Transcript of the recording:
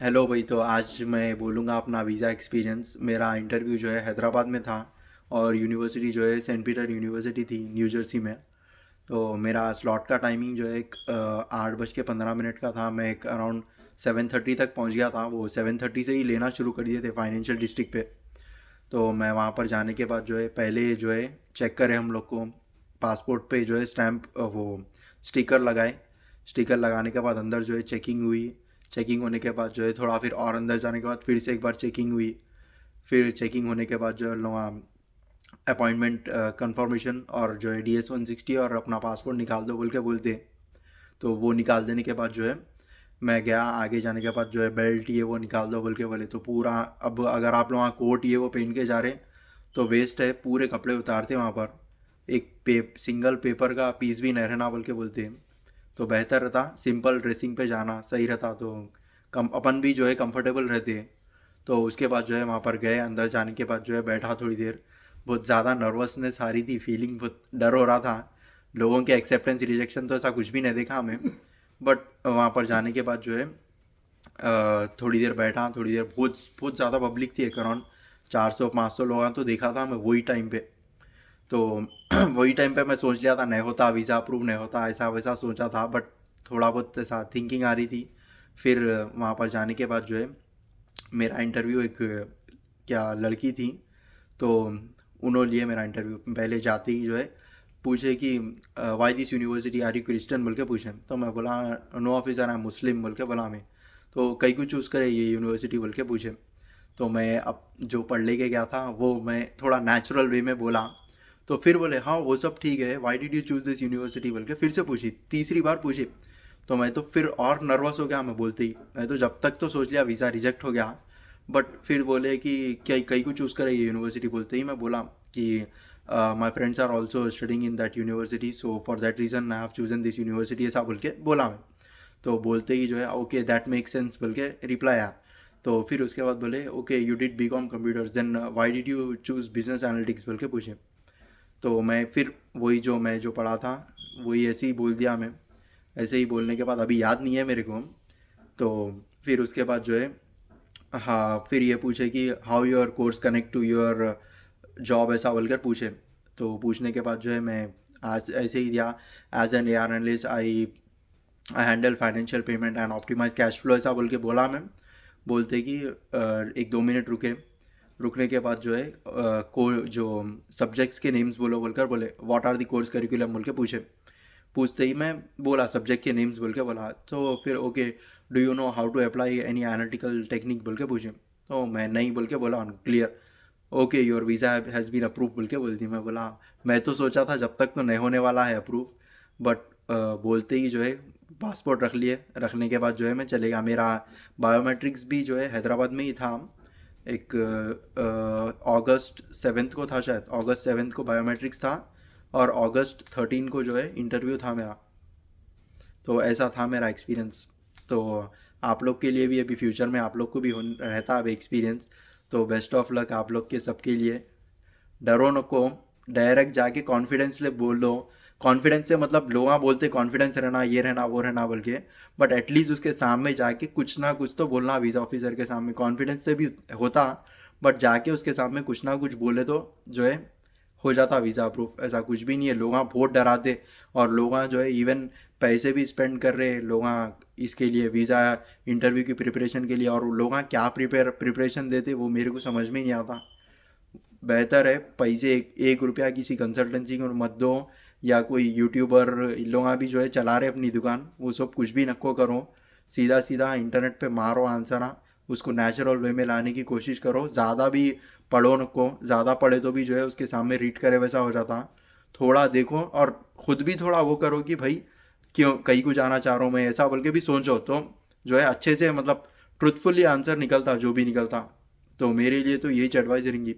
Hello भाई। तो आज मैं बोलूँगा अपना वीज़ा एक्सपीरियंस। मेरा इंटरव्यू जो है हैदराबाद में था और यूनिवर्सिटी जो है सेंट पीटर यूनिवर्सिटी थी न्यू जर्सी में। तो मेरा स्लॉट का टाइमिंग जो है एक 8:15 का था। मैं एक अराउंड 7:30 तक पहुंच गया था। वो 7:30 से ही लेना शुरू कर दिए थे फाइनेंशियल डिस्ट्रिक्ट पे। तो मैं वहाँ पर जाने के बाद जो है पहले जो है चेक करे हम लोग को पासपोर्ट पे जो है स्टैंप वो स्टिकर लगाए। स्टिकर लगाने के बाद अंदर जो है चेकिंग हुई। चेकिंग होने के बाद जो है थोड़ा फिर और अंदर जाने के बाद फिर से एक बार चेकिंग हुई। फिर चेकिंग होने के बाद जो है लोग अपॉइंटमेंट कंफर्मेशन और जो है DS-160 और अपना पासपोर्ट निकाल दो बोल के बोलते। तो वो निकाल देने के बाद जो है मैं गया। आगे जाने के बाद जो है बेल्ट ये वो निकाल दो बोल के बोले। तो पूरा अब अगर आप लोग वहाँ कोट ये वो पहन के जा रहे तो वेस्ट है। पूरे कपड़े उतारते वहाँ पर। एक सिंगल पेपर का पीस भी नहीं रहना बोल के बोलते हैं। तो बेहतर रहता सिंपल ड्रेसिंग पे जाना सही रहता। तो कम अपन भी जो है कंफर्टेबल रहते हैं। तो उसके बाद जो है वहाँ पर गए। अंदर जाने के बाद जो है बैठा थोड़ी देर। बहुत ज़्यादा नर्वसनेस आ रही थी, फीलिंग बहुत डर हो रहा था। लोगों के एक्सेप्टेंस रिजेक्शन तो ऐसा कुछ भी नहीं देखा हमें। बट वहाँ पर जाने के बाद जो है थोड़ी देर बैठा। थोड़ी देर बहुत बहुत ज़्यादा पब्लिक थी, एक अराउंड 400-500 लोग तो देखा था मैं वही टाइम पे। तो वही टाइम पे मैं सोच लिया था नहीं होता वीज़ा अप्रूव नहीं होता, ऐसा वैसा सोचा था। बट थोड़ा बहुत ऐसा थिंकिंग आ रही थी। फिर वहाँ पर जाने के बाद जो है मेरा इंटरव्यू एक क्या लड़की थी। तो उन्होंने लिए मेरा इंटरव्यू। पहले जाते ही जो है पूछे कि why this university are you Christian बोल के पूछे। तो मैं बोला no officer I am Muslim बोल के बोला मैं। तो कई को चूज़ करे ये यूनिवर्सिटी बोल के पूछे। तो मैं अब जो पढ़ ले के गया था वो मैं थोड़ा नेचुरल वे में बोला। तो फिर बोले हाँ वो सब ठीक है, Y did you choose this university बोल के फिर से पूछी, तीसरी बार पूछी। तो मैं तो फिर और नर्वस हो गया। मैं बोलते ही मैं तो जब तक तो सोच लिया वीज़ा रिजेक्ट हो गया। बट फिर बोले कि क्या कई को चूज़ करे ये यूनिवर्सिटी। बोलते ही मैं बोला कि my friends are also studying in that university so for that reason I have chosen this university, ऐसा बोल के बोला मैं। तो बोलते ही जो है ओके दैट मेक सेंस बोल के रिप्लाई आया। तो फिर उसके बाद बोले okay you did BCom computers then why did you choose business analytics बोल के पूछे। तो मैं फिर वही जो मैं जो पढ़ा था वही ऐसे ही बोल दिया मैं। ऐसे ही बोलने के बाद अभी याद नहीं है मेरे को। तो फिर उसके बाद जो है हाँ फिर ये पूछे कि how your course connect to your job, ऐसा बोलकर पूछे। तो पूछने के बाद जो है मैं आज ऐसे ही दिया as an AR analyst I handle financial payment and optimise cash flow, ऐसा बोल के बोला मैं। बोलते कि 1-2 मिनट रुके। रुकने के बाद जो है को जो सब्जेक्ट्स के नेम्स बोलो बोलकर बोले what are the course curriculum बोल के पूछे। पूछते ही मैं बोला सब्जेक्ट के नेम्स बोल के बोला। तो फिर okay do you know how to apply any analytical technique बोल के पूछे। तो मैं नहीं बोल के बोला clear. Okay your visa has been approve बोल के बोलती। मैं बोला मैं तो सोचा था जब तक तो नहीं होने वाला है अप्रूव। बट बोलते ही जो है पासपोर्ट रख लिए। रखने के बाद जो है मैं चलेगा। मेरा बायोमेट्रिक्स भी जो है हैदराबाद में ही था। एक August 7 को था, शायद August 7 को बायोमेट्रिक्स था और August 13 को जो है इंटरव्यू था मेरा। तो ऐसा था मेरा एक्सपीरियंस। तो आप लोग के लिए भी अभी फ्यूचर में आप लोग को भी रहता है अब एक्सपीरियंस। तो बेस्ट ऑफ लक आप लोग के सबके लिए। डरो नको, डायरेक्ट जाके कॉन्फिडेंस ले बोल दो। कॉन्फिडेंस से मतलब लोग बोलते कॉन्फिडेंस रहना ये रहना वो रहना बोल के। बट एटलीस्ट उसके सामने जाके कुछ ना कुछ तो बोलना वीज़ा ऑफिसर के सामने। कॉन्फिडेंस से भी होता बट जाके उसके सामने कुछ ना कुछ बोले तो जो है हो जाता वीज़ा अप्रूव। ऐसा कुछ भी नहीं है। लोग बहुत डराते और लोग जो है इवन पैसे भी स्पेंड कर रहे हैं लोग इसके लिए वीज़ा इंटरव्यू की प्रिपरेशन के लिए। और लोग क्या प्रिपरेशन देते वो मेरे को समझ में नहीं आता। बेहतर है पैसे एक रुपया किसी कंसल्टेंसी को मत दो या कोई यूट्यूबर लोग भी जो है चला रहे अपनी दुकान, वो सब कुछ भी नको करो। सीधा सीधा इंटरनेट पे मारो आंसर उसको नेचुरल वे में लाने की कोशिश करो। ज़्यादा भी पढ़ो नको, ज़्यादा पढ़े तो भी जो है उसके सामने रीड करे वैसा हो जाता। थोड़ा देखो और ख़ुद भी थोड़ा वो करो कि भाई क्यों कहीं को जाना चाह रहा हूँ मैं, ऐसा बोल के भी सोचो तो जो है अच्छे से मतलब ट्रुथफुली आंसर निकलता जो भी निकलता। तो मेरे लिए तो यही एडवाइस रहेंगी।